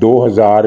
2000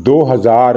2000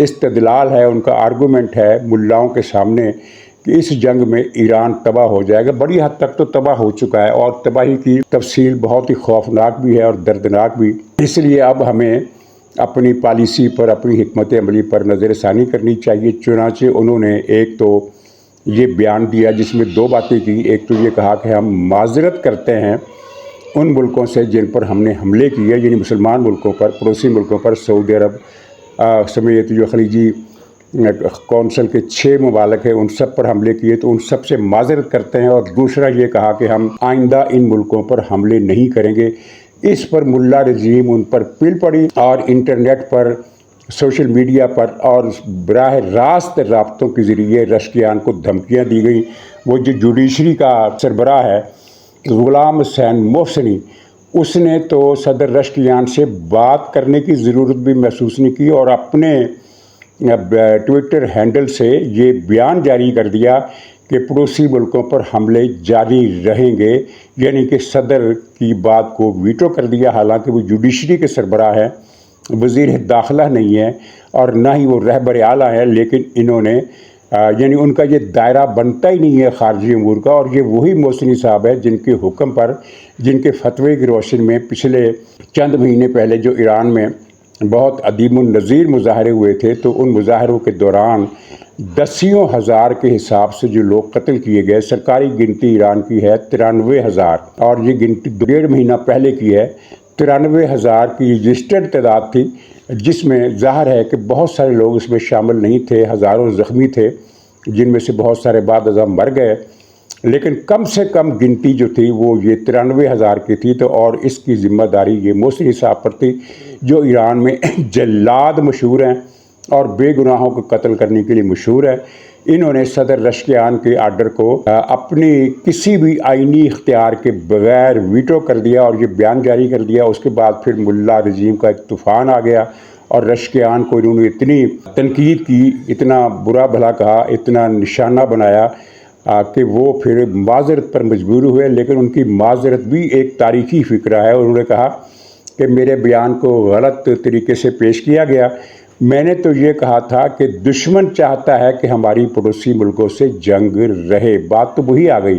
استدلال ہے، ان کا آرگومنٹ ہے ملاؤں کے سامنے کہ اس جنگ میں ایران تباہ ہو جائے گا، بڑی حد تک تو تباہ ہو چکا ہے، اور تباہی کی تفصیل بہت ہی خوفناک بھی ہے اور دردناک بھی۔ اس لیے اب ہمیں اپنی پالیسی پر، اپنی حکمت عملی پر نظر ثانی کرنی چاہیے۔ چنانچہ انہوں نے ایک تو یہ بیان دیا جس میں دو باتیں کی، ایک تو یہ کہا کہ ہم معذرت کرتے ہیں ان ملکوں سے جن پر ہم نے حملے کیے، یعنی مسلمان ملکوں پر، پڑوسی ملکوں پر، سعودی عرب سمیت جو خلیجی کونسل کے 6 ممالک ہیں ان سب پر حملے کیے، تو ان سب سے معذرت کرتے ہیں۔ اور دوسرا یہ کہا کہ ہم آئندہ ان ملکوں پر حملے نہیں کریں گے۔ اس پر ملا رجیم ان پر پل پڑی اور انٹرنیٹ پر، سوشل میڈیا پر اور براہ راست رابطوں کے ذریعے رشکیان کو دھمکیاں دی گئیں۔ وہ جو جوڈیشری کا سربراہ ہے غلام حسین محسنی، اس نے تو صدر رشکیان سے بات کرنے کی ضرورت بھی محسوس نہیں کی اور اپنے ٹویٹر ہینڈل سے یہ بیان جاری کر دیا کہ پڑوسی ملکوں پر حملے جاری رہیں گے، یعنی کہ صدر کی بات کو ویٹو کر دیا۔ حالانکہ وہ جوڈیشری کے سربراہ ہیں، وزیر داخلہ نہیں ہے اور نہ ہی وہ رہبر اعلیٰ ہیں، لیکن انہوں نے یعنی ان کا یہ دائرہ بنتا ہی نہیں ہے خارجی امور کا۔ اور یہ وہی محسنی صاحب ہے جن کے حکم پر، جن کے فتوے کی روشنی میں پچھلے چند مہینے پہلے جو ایران میں بہت عدیم النظیر مظاہرے ہوئے تھے، تو ان مظاہروں کے دوران دسیوں ہزار کے حساب سے جو لوگ قتل کیے گئے۔ سرکاری گنتی ایران کی ہے 93,000 اور یہ گنتی 1.5 مہینہ پہلے کی ہے۔ 93,000 کی رجسٹرڈ تعداد تھی، جس میں ظاہر ہے کہ بہت سارے لوگ اس میں شامل نہیں تھے، ہزاروں زخمی تھے جن میں سے بہت سارے بعد ازاں مر گئے، لیکن کم سے کم گنتی جو تھی وہ یہ 93,000 کی تھی۔ تو اور اس کی ذمہ داری یہ محسنی صاحب پر تھی، جو ایران میں جلاد مشہور ہیں اور بے گناہوں کو قتل کرنے کے لیے مشہور ہے۔ انہوں نے صدر رشکیان کے آرڈر کو اپنی کسی بھی آئینی اختیار کے بغیر ویٹو کر دیا اور یہ بیان جاری کر دیا۔ اس کے بعد پھر ملا رجیم کا ایک طوفان آ گیا اور رشکیان کو انہوں نے اتنی تنقید کی، اتنا برا بھلا کہا، اتنا نشانہ بنایا کہ وہ پھر معذرت پر مجبور ہوئے۔ لیکن ان کی معذرت بھی ایک تاریخی فکرہ ہے۔ انہوں نے کہا کہ میرے بیان کو غلط طریقے سے پیش کیا گیا۔ میں نے تو یہ کہا تھا کہ دشمن چاہتا ہے کہ ہماری پڑوسی ملکوں سے جنگ رہے۔ بات تو وہی آ گئی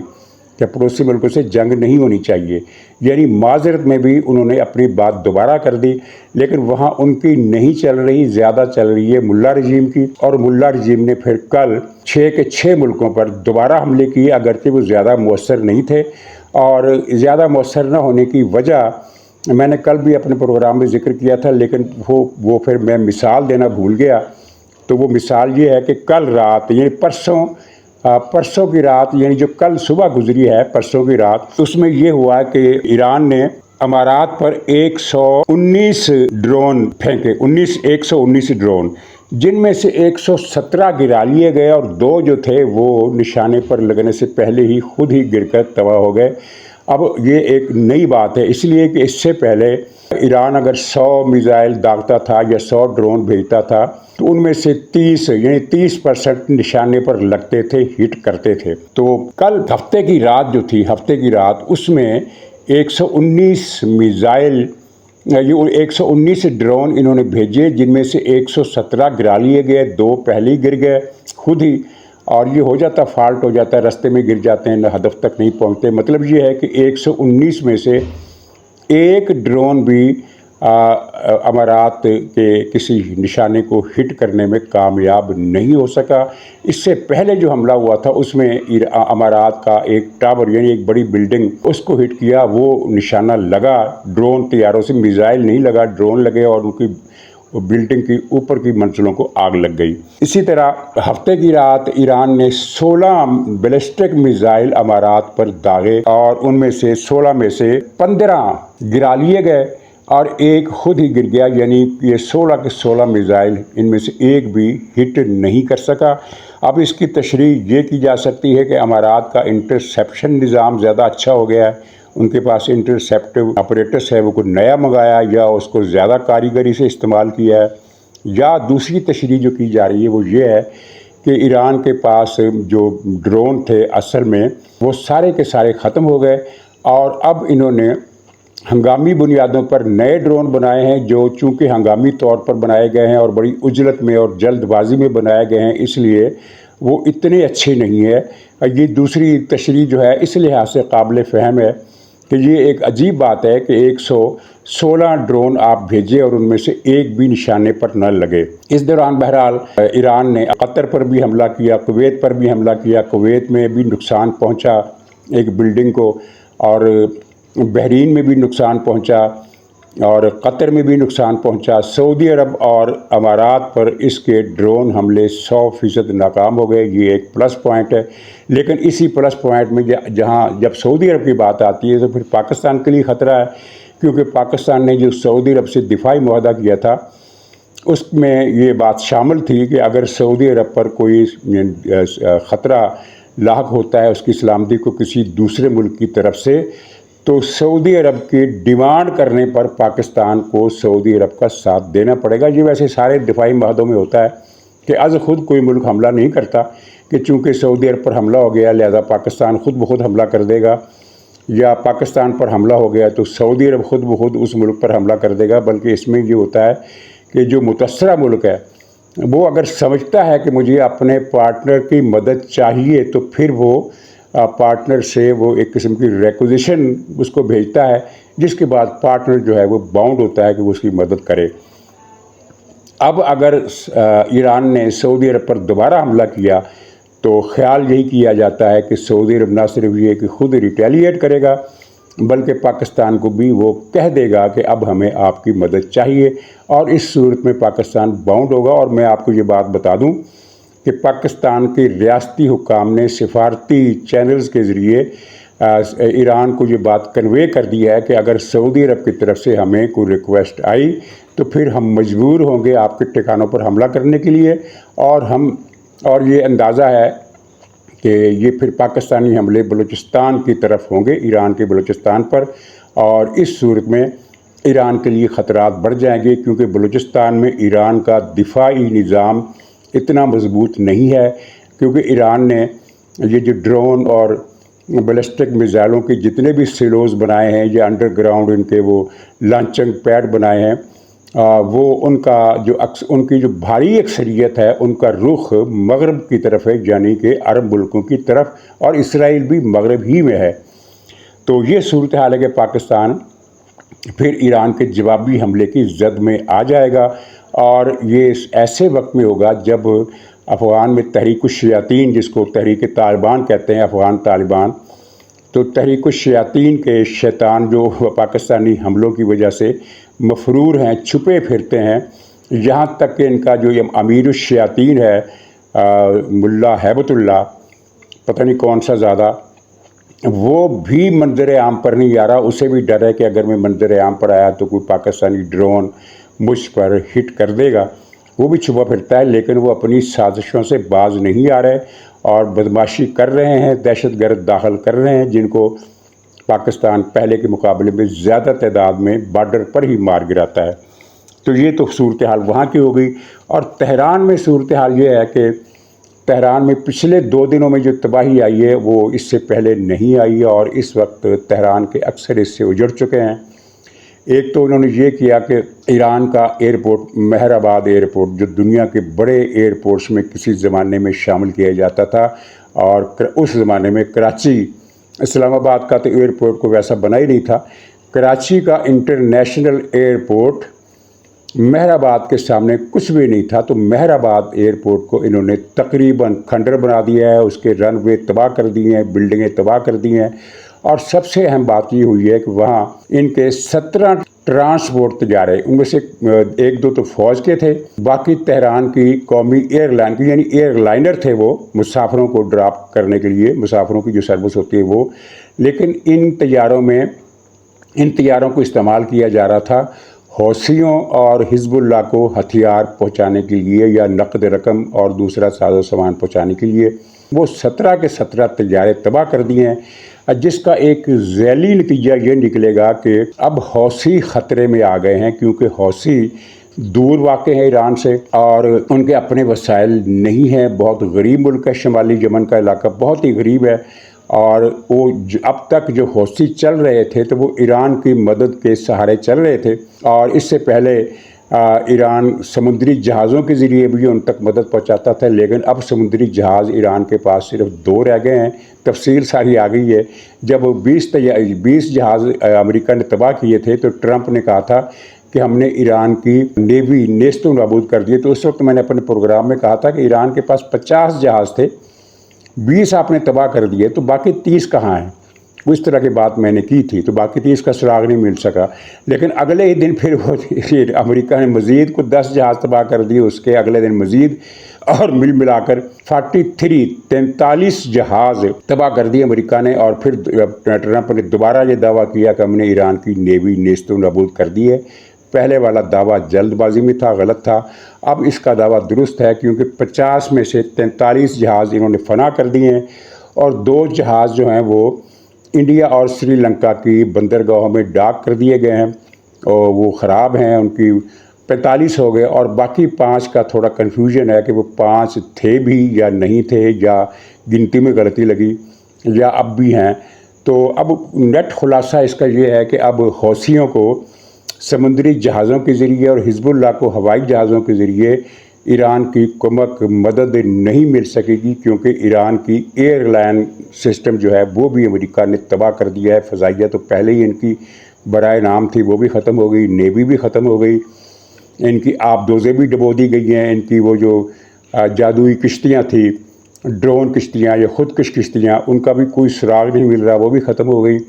کہ پڑوسی ملکوں سے جنگ نہیں ہونی چاہیے، یعنی معذرت میں بھی انہوں نے اپنی بات دوبارہ کر دی، لیکن وہاں ان کی نہیں چل رہی، زیادہ چل رہی ہے ملا رجیم کی۔ اور ملا رجیم نے پھر کل 6 کے 6 ملکوں پر دوبارہ حملے کیے، اگرچہ وہ زیادہ مؤثر نہیں تھے۔ اور زیادہ مؤثر نہ ہونے کی وجہ میں نے کل بھی اپنے پروگرام میں ذکر کیا تھا، لیکن وہ پھر میں مثال دینا بھول گیا۔ تو وہ مثال یہ ہے کہ کل رات یعنی پرسوں کی رات، یعنی جو کل صبح گزری ہے پرسوں کی رات، اس میں یہ ہوا کہ ایران نے امارات پر 119 ڈرون پھینکے، 119 ڈرون، جن میں سے 117 گرا لیے گئے اور 2 جو تھے وہ نشانے پر لگنے سے پہلے ہی خود ہی گر کر تباہ ہو گئے۔ اب یہ ایک نئی بات ہے، اس لیے کہ اس سے پہلے ایران اگر 100 میزائل داغتا تھا یا 100 ڈرون بھیجتا تھا تو ان میں سے 30% نشانے پر لگتے تھے، ہٹ کرتے تھے۔ تو کل ہفتے کی رات اس میں 119 میزائل، 119 ڈرون انہوں نے بھیجے، جن میں سے 117 گرا لیے گئے، 2 پہلے ہی گر گئے خود ہی۔ اور یہ ہو جاتا، فالٹ ہو جاتا ہے، رستے میں گر جاتے ہیں، ہدف تک نہیں پہنچتے۔ مطلب یہ ہے کہ 119 میں سے ایک ڈرون بھی امارات کے کسی نشانے کو ہٹ کرنے میں کامیاب نہیں ہو سکا۔ اس سے پہلے جو حملہ ہوا تھا اس میں امارات کا ایک ٹاور یعنی ایک بڑی بلڈنگ، اس کو ہٹ کیا، وہ نشانہ لگا ڈرون طیاروں سے، میزائل نہیں لگا، ڈرون لگے اور ان کی بلڈنگ کی اوپر کی منزلوں کو آگ لگ گئی۔ اسی طرح ہفتے کی رات ایران نے 16 بیلسٹک میزائل امارات پر داغے اور ان میں سے 16 میں سے 15 گرا لیے گئے اور ایک خود ہی گر گیا، یعنی یہ 16 کے 16 میزائل ان میں سے ایک بھی ہٹ نہیں کر سکا۔ اب اس کی تشریح یہ کی جا سکتی ہے کہ امارات کا انٹرسیپشن نظام زیادہ اچھا ہو گیا ہے، ان کے پاس انٹرسیپٹیو اپریٹس ہے، وہ کوئی نیا منگایا یا اس کو زیادہ کاریگری سے استعمال کیا ہے، یا دوسری تشریح جو کی جا رہی ہے وہ یہ ہے کہ ایران کے پاس جو ڈرون تھے اصل میں وہ سارے کے سارے ختم ہو گئے اور اب انہوں نے ہنگامی بنیادوں پر نئے ڈرون بنائے ہیں جو چونکہ ہنگامی طور پر بنائے گئے ہیں اور بڑی عجلت میں اور جلد بازی میں بنائے گئے ہیں، اس لیے وہ اتنے اچھے نہیں ہے۔ یہ دوسری تشریح جو ہے اس لحاظ سے قابل فہم ہے کہ یہ ایک عجیب بات ہے کہ 116 ڈرون آپ بھیجے اور ان میں سے ایک بھی نشانے پر نہ لگے۔ اس دوران بہرحال ایران نے قطر پر بھی حملہ کیا، کویت پر بھی حملہ کیا، کویت میں بھی نقصان پہنچا ایک بلڈنگ کو، اور بحرین میں بھی نقصان پہنچا، اور قطر میں بھی نقصان پہنچا۔ سعودی عرب اور امارات پر اس کے ڈرون حملے 100% ناکام ہو گئے، یہ ایک پلس پوائنٹ ہے۔ لیکن اسی پلس پوائنٹ میں جب سعودی عرب کی بات آتی ہے تو پھر پاکستان کے لیے خطرہ ہے، کیونکہ پاکستان نے جو سعودی عرب سے دفاعی معاہدہ کیا تھا اس میں یہ بات شامل تھی کہ اگر سعودی عرب پر کوئی خطرہ لاحق ہوتا ہے اس کی سلامتی کو کسی دوسرے ملک کی طرف سے، تو سعودی عرب کی ڈیمانڈ کرنے پر پاکستان کو سعودی عرب کا ساتھ دینا پڑے گا۔ یہ ویسے سارے دفاعی معاہدوں میں ہوتا ہے کہ از خود کوئی ملک حملہ نہیں کرتا کہ چونکہ سعودی عرب پر حملہ ہو گیا لہذا پاکستان خود بخود حملہ کر دے گا، یا پاکستان پر حملہ ہو گیا تو سعودی عرب خود بخود اس ملک پر حملہ کر دے گا، بلکہ اس میں یہ ہوتا ہے کہ جو متاثرہ ملک ہے وہ اگر سمجھتا ہے کہ مجھے اپنے پارٹنر کی مدد چاہیے تو پھر وہ پارٹنر سے وہ ایک قسم کی ریکوزیشن اس کو بھیجتا ہے، جس کے بعد پارٹنر جو ہے وہ باؤنڈ ہوتا ہے کہ وہ اس کی مدد کرے۔ اب اگر ایران نے سعودی عرب پر دوبارہ حملہ کیا تو خیال یہی کیا جاتا ہے کہ سعودی عرب نہ صرف یہ کہ خود ریٹیلیٹ کرے گا بلکہ پاکستان کو بھی وہ کہہ دے گا کہ اب ہمیں آپ کی مدد چاہیے، اور اس صورت میں پاکستان باؤنڈ ہوگا۔ اور میں آپ کو یہ بات بتا دوں کہ پاکستان کے ریاستی حکام نے سفارتی چینلز کے ذریعے ایران کو یہ بات کنوے کر دیا ہے کہ اگر سعودی عرب کی طرف سے ہمیں کوئی ریکویسٹ آئی تو پھر ہم مجبور ہوں گے آپ کے ٹھکانوں پر حملہ کرنے کے لیے، اور یہ اندازہ ہے کہ یہ پھر پاکستانی حملے بلوچستان کی طرف ہوں گے، ایران کے بلوچستان پر، اور اس صورت میں ایران کے لیے خطرات بڑھ جائیں گے، کیونکہ بلوچستان میں ایران کا دفاعی نظام اتنا مضبوط نہیں ہے، کیونکہ ایران نے یہ جو ڈرون اور بیلسٹک میزائلوں کے جتنے بھی سیلوز بنائے ہیں یا انڈر گراؤنڈ ان کے وہ لانچنگ پیڈ بنائے ہیں، وہ ان کی جو بھاری اکثریت ہے ان کا رخ مغرب کی طرف ہے، یعنی کہ عرب ملکوں کی طرف، اور اسرائیل بھی مغرب ہی میں ہے۔ تو یہ صورتحال ہے کہ پاکستان پھر ایران کے جوابی حملے کی زد میں آ جائے گا، اور یہ ایسے وقت میں ہوگا جب افغان میں تحریک الشیاطین، جس کو تحریک طالبان کہتے ہیں، افغان طالبان، تو تحریک الشیاطین کے شیطان جو پاکستانی حملوں کی وجہ سے مفرور ہیں، چھپے پھرتے ہیں، یہاں تک کہ ان کا جو امیر الشیاطین ہے ملا ہیبت اللہ، پتہ نہیں کون سا زیادہ، وہ بھی منظر عام پر نہیں آ رہا۔ اسے بھی ڈر ہے کہ اگر میں منظر عام پر آیا تو کوئی پاکستانی ڈرون مجھ پر ہٹ کر دے گا، وہ بھی چھپا پھرتا ہے، لیکن وہ اپنی سازشوں سے باز نہیں آ رہے اور بدماشی کر رہے ہیں، دہشت گرد داخل کر رہے ہیں، جن کو پاکستان پہلے کے مقابلے میں زیادہ تعداد میں بارڈر پر ہی مار گراتا ہے۔ تو یہ تو صورتحال وہاں کی ہو گئی، اور تہران میں صورتحال یہ ہے کہ تہران میں پچھلے 2 دنوں میں جو تباہی آئی ہے وہ اس سے پہلے نہیں آئی ہے، اور اس وقت تہران کے اکثر حصے اجڑ چکے ہیں۔ ایک تو انہوں نے یہ کیا کہ ایران کا ایئرپورٹ مہر آباد ایئرپورٹ، جو دنیا کے بڑے ایئرپورٹس میں کسی زمانے میں شامل کیا جاتا تھا، اور اس زمانے میں کراچی، اسلام آباد کا تو ایئرپورٹ کو ویسا بنا ہی نہیں تھا، کراچی کا انٹرنیشنل ایئرپورٹ مہر آباد کے سامنے کچھ بھی نہیں تھا، تو مہر آباد ایئرپورٹ کو انہوں نے تقریباً کھنڈر بنا دیا ہے، اس کے رن وے تباہ کر دیے ہیں، بلڈنگیں تباہ کر دی ہیں، اور سب سے اہم بات یہ ہوئی ہے کہ وہاں ان کے 17 ٹرانسپورٹ طیارے، ان میں سے 1-2 تو فوج کے تھے، باقی تہران کی قومی ایئر لائن کی، یعنی ایئر لائنر تھے، وہ مسافروں کو ڈراپ کرنے کے لیے، مسافروں کی جو سروس ہوتی ہے وہ، لیکن ان طیاروں کو استعمال کیا جا رہا تھا حوثیوں اور حزب اللہ کو ہتھیار پہنچانے کے لیے یا نقد رقم اور دوسرا ساز و سامان پہنچانے کے لیے۔ وہ 17 کے 17 طیارے تباہ کر دیے ہیں، جس کا ایک ذیلی نتیجہ یہ نکلے گا کہ اب حوثی خطرے میں آ گئے ہیں، کیونکہ حوثی دور واقع ہیں ایران سے اور ان کے اپنے وسائل نہیں ہیں، بہت غریب ملک ہے، شمالی یمن کا علاقہ بہت ہی غریب ہے، اور وہ اب تک جو حوثی چل رہے تھے تو وہ ایران کی مدد کے سہارے چل رہے تھے، اور اس سے پہلے ایران سمندری جہازوں کے ذریعے بھی ان تک مدد پہنچاتا تھا، لیکن اب سمندری جہاز ایران کے پاس صرف 2 رہ گئے ہیں۔ تفصیل ساری آ گئی ہے۔ جب 20 جہاز امریکہ نے تباہ کیے تھے تو ٹرمپ نے کہا تھا کہ ہم نے ایران کی نیوی نیست و نابود کر دیے، تو اس وقت میں نے اپنے پروگرام میں کہا تھا کہ ایران کے پاس 50 جہاز تھے، 20 آپ نے تباہ کر دیے، تو باقی 30 کہاں ہیں؟ اس طرح کی بات میں نے کی تھی، تو باقی 30 کا سراغ نہیں مل سکا۔ لیکن اگلے ہی دن پھر وہ امریکہ نے مزید کو 10 جہاز تباہ کر دیے، اس کے اگلے دن مزید، اور ملا کر 43 جہاز تباہ کر دیے امریکہ نے، اور پھر ٹرمپ نے دوبارہ یہ دعویٰ کیا کہ ہم نے ایران کی نیوی نیست و نابود کر دی ہے۔ پہلے والا دعویٰ جلد بازی میں تھا، غلط تھا۔ اب اس کا دعویٰ درست ہے، کیونکہ 50 میں سے 43 جہاز انہوں نے فنا کر دیے ہیں، اور 2 جہاز جو ہیں وہ انڈیا اور سری لنکا کی بندرگاہوں میں ڈاک کر دیے گئے ہیں، اور وہ خراب ہیں، ان کی 45 ہو گئے، اور باقی 5 کا تھوڑا کنفیوژن ہے کہ وہ 5 تھے بھی یا نہیں تھے، یا گنتی میں غلطی لگی، یا اب بھی ہیں۔ تو اب نیٹ خلاصہ اس کا یہ ہے کہ اب حوثیوں کو سمندری جہازوں کے ذریعے اور حزب اللہ کو ہوائی جہازوں کے ذریعے ایران کی مدد نہیں مل سکے گی، کیونکہ ایران کی ایئر لائن سسٹم جو ہے وہ بھی امریکہ نے تباہ کر دیا ہے۔ فضائیہ تو پہلے ہی ان کی برائے نام تھی، وہ بھی ختم ہو گئی، نیوی بھی ختم ہو گئی، ان کی آبدوزیں بھی ڈبو دی گئی ہیں، ان کی وہ جو جادوئی کشتیاں تھیں، ڈرون کشتیاں یا خودکش کشتیاں، ان کا بھی کوئی سراغ نہیں مل رہا، وہ بھی ختم ہو گئی۔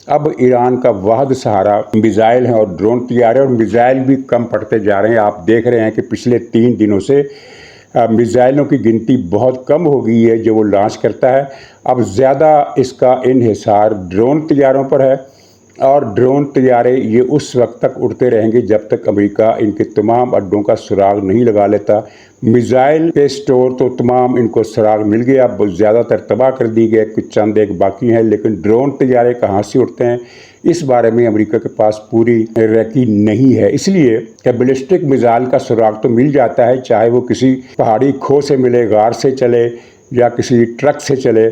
اب ایران کا واحد سہارا میزائل ہیں اور ڈرون طیارے، اور میزائل بھی کم پڑتے جا رہے ہیں۔ آپ دیکھ رہے ہیں کہ پچھلے 3 دنوں سے میزائلوں کی گنتی بہت کم ہو گئی ہے جو وہ لانچ کرتا ہے۔ اب زیادہ اس کا انحصار ڈرون طیاروں پر ہے، اور ڈرون طیارے یہ اس وقت تک اڑتے رہیں گے جب تک امریکہ ان کے تمام اڈوں کا سراغ نہیں لگا لیتا۔ میزائل کے سٹور تو تمام ان کو سراغ مل گیا، اب زیادہ تر تباہ کر دی گئے، کچھ چند ایک باقی ہیں، لیکن ڈرون طیارے کہاں سے اڑتے ہیں اس بارے میں امریکہ کے پاس پوری ریکی نہیں ہے۔ اس لیے کہ بیلسٹک میزائل کا سراغ تو مل جاتا ہے، چاہے وہ کسی پہاڑی کھو سے ملے، غار سے چلے، یا کسی ٹرک سے چلے،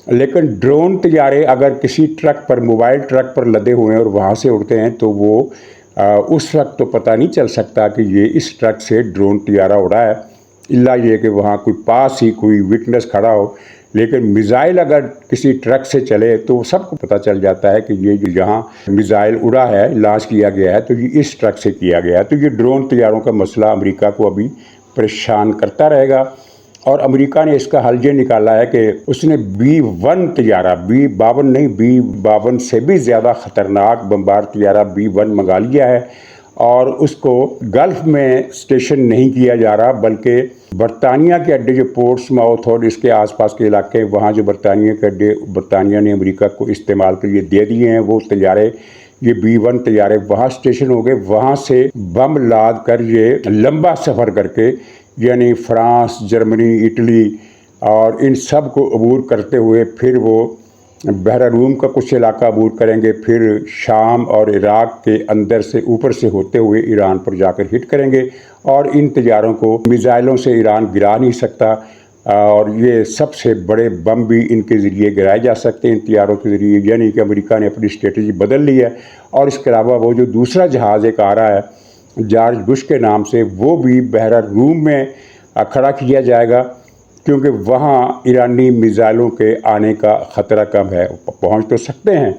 لیکن ڈرون طیارے اگر کسی ٹرک پر، موبائل ٹرک پر لدے ہوئے ہیں اور وہاں سے اڑتے ہیں تو وہ اس وقت تو پتہ نہیں چل سکتا کہ یہ اس ٹرک سے ڈرون طیارہ اڑا ہے، الا یہ کہ وہاں کوئی پاس ہی کوئی وٹنس کھڑا ہو۔ لیکن میزائل اگر کسی ٹرک سے چلے تو سب کو پتہ چل جاتا ہے کہ یہ جو یہاں میزائل اڑا ہے، لانچ کیا گیا ہے، تو یہ اس ٹرک سے کیا گیا ہے۔ تو یہ ڈرون طیاروں کا مسئلہ امریکہ کو ابھی پریشان کرتا رہے گا، اور امریکہ نے اس کا حل یہ نکالا ہے کہ اس نے B-1 طیارہ، B-52 نہیں، B-52 سے بھی زیادہ خطرناک بمبار طیارہ B-1 منگا لیا ہے، اور اس کو گلف میں اسٹیشن نہیں کیا جا رہا، بلکہ برطانیہ کے اڈے جو پورٹس ماؤتھ اور اس کے آس پاس کے علاقے، وہاں جو برطانیہ کے اڈے برطانیہ نے امریکہ کو استعمال کے لیے دے دیے ہیں، وہ طیارے، یہ B-1 طیارے وہاں اسٹیشن ہو گئے، وہاں سے بم لاد کر یہ لمبا سفر کر کے، یعنی فرانس، جرمنی، اٹلی اور ان سب کو عبور کرتے ہوئے پھر وہ بحر روم کا کچھ علاقہ عبور کریں گے، پھر شام اور عراق کے اندر سے اوپر سے ہوتے ہوئے ایران پر جا کر ہٹ کریں گے، اور ان طیاروں کو میزائلوں سے ایران گرا نہیں سکتا، اور یہ سب سے بڑے بم بھی ان کے ذریعے گرائے جا سکتے ہیں ان طیاروں کے ذریعے، یعنی کہ امریکہ نے اپنی اسٹریٹجی بدل لی ہے۔ اور اس کے علاوہ وہ جو دوسرا جہاز ایک آ رہا ہے جارج بش کے نام سے، وہ بھی بحر روم میں کھڑا کیا جائے گا، کیونکہ وہاں ایرانی میزائلوں کے آنے کا خطرہ کم ہے۔ پہنچ تو سکتے ہیں،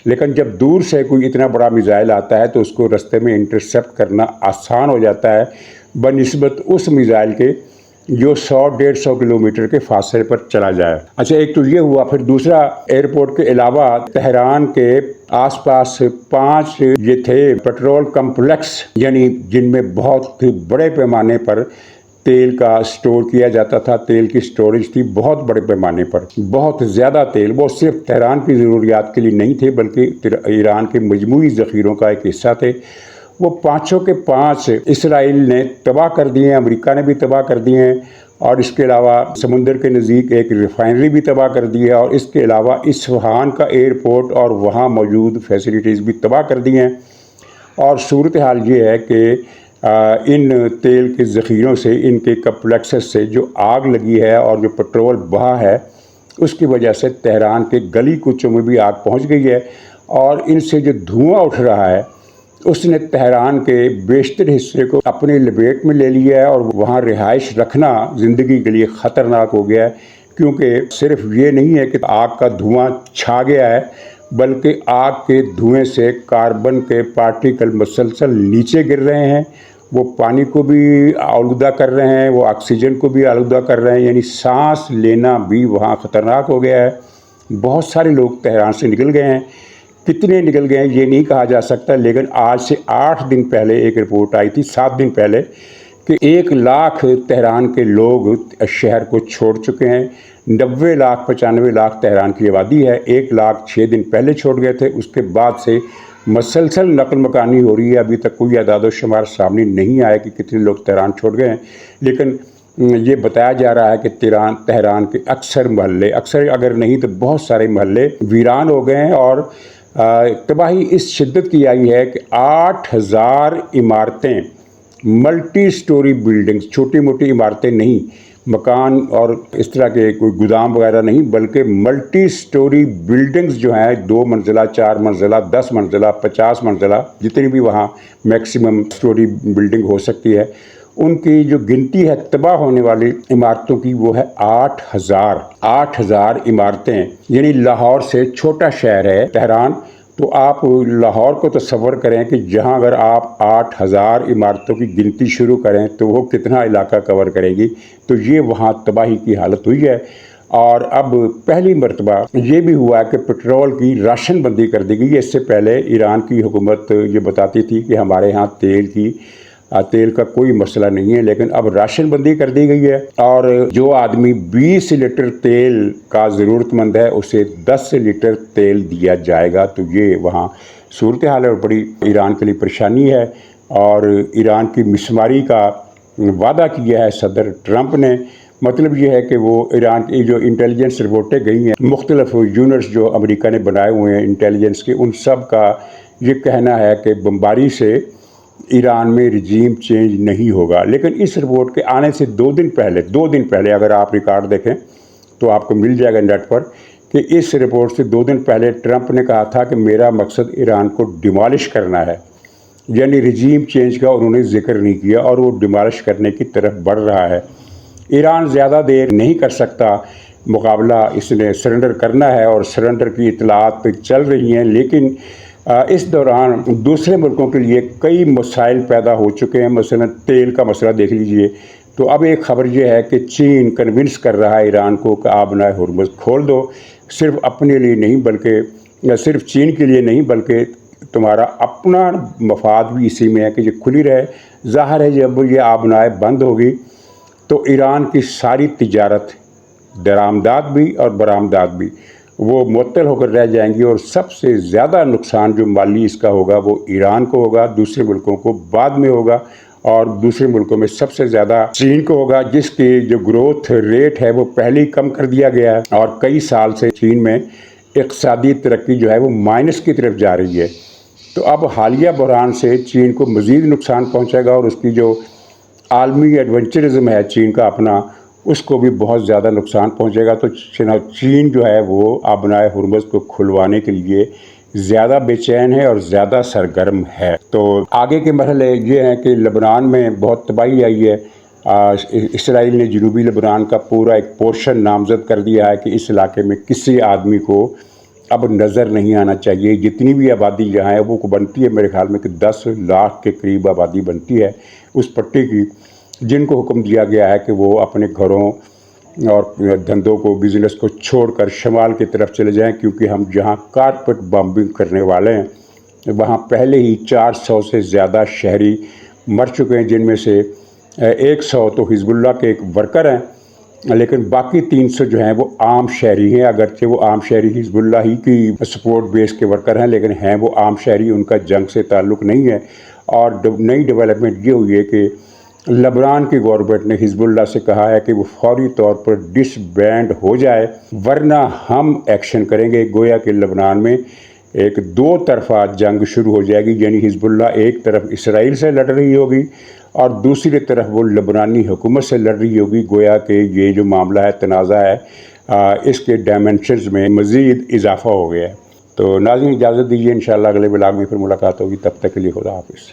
لیکن جب دور سے کوئی اتنا بڑا میزائل آتا ہے تو اس کو رستے میں انٹرسیپٹ کرنا آسان ہو جاتا ہے بنسبت اس میزائل کے جو 100-150 کلومیٹر کے فاصلے پر چلا جائے۔ اچھا، ایک تو یہ ہوا، پھر دوسرا ایئرپورٹ کے علاوہ تہران کے آس پاس 5 یہ تھے پیٹرول کمپلیکس، یعنی جن میں بہت بڑے پیمانے پر تیل کا سٹور کیا جاتا تھا، تیل کی سٹوریج تھی بہت بڑے پیمانے پر، بہت زیادہ تیل، وہ صرف تہران کی ضروریات کے لیے نہیں تھے بلکہ ایران کے مجموعی ذخیروں کا ایک حصہ تھے۔ وہ 5 کے 5 اسرائیل نے تباہ کر دیے ہیں، امریکہ نے بھی تباہ کر دیے ہیں، اور اس کے علاوہ سمندر کے نزدیک ایک ریفائنری بھی تباہ کر دی ہے، اور اس کے علاوہ اصفہان کا ایئرپورٹ اور وہاں موجود فیسلٹیز بھی تباہ کر دی ہیں۔ اور صورتحال یہ ہے کہ ان تیل کے ذخیروں سے، ان کے کمپلیکسز سے جو آگ لگی ہے اور جو پٹرول بہا ہے، اس کی وجہ سے تہران کے گلی کوچوں میں بھی آگ پہنچ گئی ہے، اور ان سے جو دھواں اٹھ رہا ہے اس نے تہران کے بیشتر حصے کو اپنے لپیٹ میں لے لیا ہے، اور وہاں رہائش رکھنا زندگی کے لیے خطرناک ہو گیا ہے، کیونکہ صرف یہ نہیں ہے کہ آگ کا دھواں چھا گیا ہے، بلکہ آگ کے دھوئیں سے کاربن کے پارٹیکل مسلسل نیچے گر رہے ہیں، وہ پانی کو بھی آلودہ کر رہے ہیں، وہ آکسیجن کو بھی آلودہ کر رہے ہیں، یعنی سانس لینا بھی وہاں خطرناک ہو گیا ہے۔ بہت سارے لوگ تہران سے نکل گئے ہیں، کتنے نکل گئے ہیں یہ نہیں کہا جا سکتا، لیکن آج سے 8 دن پہلے ایک رپورٹ آئی تھی، 7 دن پہلے، کہ 1 لاکھ تہران کے لوگ شہر کو چھوڑ چکے ہیں۔ 90 لاکھ 95 لاکھ تہران کی آبادی ہے، 1 لاکھ 6 دن پہلے چھوڑ گئے تھے، اس کے بعد سے مسلسل نقل مکانی ہو رہی ہے۔ ابھی تک کوئی اعداد و شمار سامنے نہیں آیا کہ کتنے لوگ تہران چھوڑ گئے ہیں، لیکن یہ بتایا جا رہا ہے کہ تہران کے اکثر محلے، اکثر اگر نہیں تو بہت سارے محلے ویران ہو گئے ہیں، اور تباہی اس شدت کی آئی ہے کہ 8000 عمارتیں، ملٹی سٹوری بلڈنگز، چھوٹی موٹی عمارتیں نہیں، مکان اور اس طرح کے کوئی گودام وغیرہ نہیں، بلکہ ملٹی سٹوری بلڈنگز جو ہیں، 2 منزلہ 4 منزلہ 10 منزلہ 50 منزلہ جتنی بھی وہاں میکسیمم سٹوری بلڈنگ ہو سکتی ہے، ان کی جو گنتی ہے تباہ ہونے والی عمارتوں کی وہ ہے 8000 عمارتیں، یعنی لاہور سے چھوٹا شہر ہے تہران، تو آپ لاہور کو تصور کریں کہ جہاں اگر آپ 8000 عمارتوں کی گنتی شروع کریں تو وہ کتنا علاقہ کور کرے گی، تو یہ وہاں تباہی کی حالت ہوئی ہے۔ اور اب پہلی مرتبہ یہ بھی ہوا کہ پٹرول کی راشن بندی کر دی گئی ہے۔ اس سے پہلے ایران کی حکومت یہ بتاتی تھی کہ ہمارے ہاں تیل کا کوئی مسئلہ نہیں ہے، لیکن اب راشن بندی کر دی گئی ہے، اور جو آدمی 20 لیٹر تیل کا ضرورت مند ہے اسے 10 لیٹر تیل دیا جائے گا۔ تو یہ وہاں صورتحال ہے، اور بڑی ایران کے لیے پریشانی ہے، اور ایران کی مسماری کا وعدہ کیا ہے صدر ٹرمپ نے۔ مطلب یہ ہے کہ وہ ایران کی جو انٹیلیجنس رپورٹیں گئی ہیں، مختلف یونٹس جو امریکہ نے بنائے ہوئے ہیں انٹیلیجنس کے، ان سب کا یہ کہنا ہے کہ بمباری سے ایران میں رجیم چینج نہیں ہوگا۔ لیکن اس رپورٹ کے آنے سے 2 دن پہلے اگر آپ ریکارڈ دیکھیں تو آپ کو مل جائے گا نیٹ پر، کہ اس رپورٹ سے 2 دن پہلے ٹرمپ نے کہا تھا کہ میرا مقصد ایران کو ڈیمالش کرنا ہے، یعنی رجیم چینج کا انہوں نے ذکر نہیں کیا، اور وہ ڈیمالش کرنے کی طرف بڑھ رہا ہے۔ ایران زیادہ دیر نہیں کر سکتا مقابلہ، اس نے سرنڈر کرنا ہے، اور سرنڈر کی اطلاعات چل رہی ہیں، لیکن اس دوران دوسرے ملکوں کے لیے کئی مسائل پیدا ہو چکے ہیں، مثلا تیل کا مسئلہ دیکھ لیجئے۔ تو اب ایک خبر یہ ہے کہ چین کنونس کر رہا ہے ایران کو کہ آپ نہ ہرمز کھول دو، صرف اپنے لیے نہیں بلکہ صرف چین کے لیے نہیں، بلکہ تمہارا اپنا مفاد بھی اسی میں ہے کہ یہ کھلی رہے۔ ظاہر ہے جب یہ آبنائے بند ہوگی تو ایران کی ساری تجارت، درآمدات بھی اور برآمدات بھی، وہ معطل ہو کر رہ جائیں گی، اور سب سے زیادہ نقصان جو مالی اس کا ہوگا وہ ایران کو ہوگا، دوسرے ملکوں کو بعد میں ہوگا، اور دوسرے ملکوں میں سب سے زیادہ چین کو ہوگا، جس کی جو گروتھ ریٹ ہے وہ پہلے ہی کم کر دیا گیا ہے، اور کئی سال سے چین میں اقتصادی ترقی جو ہے وہ مائنس کی طرف جا رہی ہے۔ تو اب حالیہ بحران سے چین کو مزید نقصان پہنچے گا، اور اس کی جو عالمی ایڈونچرزم ہے چین کا اپنا، اس کو بھی بہت زیادہ نقصان پہنچے گا۔ تو چین جو ہے وہ آبنائے ہرمز کو کھلوانے کے لیے زیادہ بے چین ہے اور زیادہ سرگرم ہے۔ تو آگے کے مرحلے یہ ہیں کہ لبنان میں بہت تباہی آئی ہے۔ اسرائیل نے جنوبی لبنان کا پورا ایک پورشن نامزد کر دیا ہے کہ اس علاقے میں کسی آدمی کو اب نظر نہیں آنا چاہیے۔ جتنی بھی آبادی جہاں ہے وہ بنتی ہے، میرے خیال میں کہ 10 لاکھ کے قریب آبادی بنتی ہے اس پٹی کی، جن کو حکم دیا گیا ہے کہ وہ اپنے گھروں اور دھندوں کو، بزنس کو چھوڑ کر شمال کی طرف چلے جائیں، کیونکہ ہم جہاں کارپٹ بامبنگ کرنے والے ہیں وہاں پہلے ہی 400 سے زیادہ شہری مر چکے ہیں، جن میں سے 100 تو حزب اللہ کے ایک ورکر ہیں، لیکن باقی 300 جو ہیں وہ عام شہری ہیں۔ اگرچہ وہ عام شہری حزب اللہ ہی کی سپورٹ بیس کے ورکر ہیں، لیکن ہیں وہ عام شہری، ان کا جنگ سے تعلق نہیں ہے۔ اور نئی ڈیولپمنٹ یہ ہوئی ہے کہ لبنان کی گورنمنٹ نے حزب اللہ سے کہا ہے کہ وہ فوری طور پر ڈس بینڈ ہو جائے، ورنہ ہم ایکشن کریں گے۔ گویا کہ لبنان میں ایک 2 طرفہ جنگ شروع ہو جائے گی، یعنی حزب اللہ ایک طرف اسرائیل سے لڑ رہی ہوگی اور دوسری طرف وہ لبنانی حکومت سے لڑ رہی ہوگی۔ گویا کہ یہ جو معاملہ ہے، تنازع ہے، اس کے ڈائمنشنز میں مزید اضافہ ہو گیا ہے۔ تو ناظرین اجازت دیجیے، انشاءاللہ اگلے بلاگ میں پھر ملاقات ہوگی، تب تک کے لیے خدا حافظ۔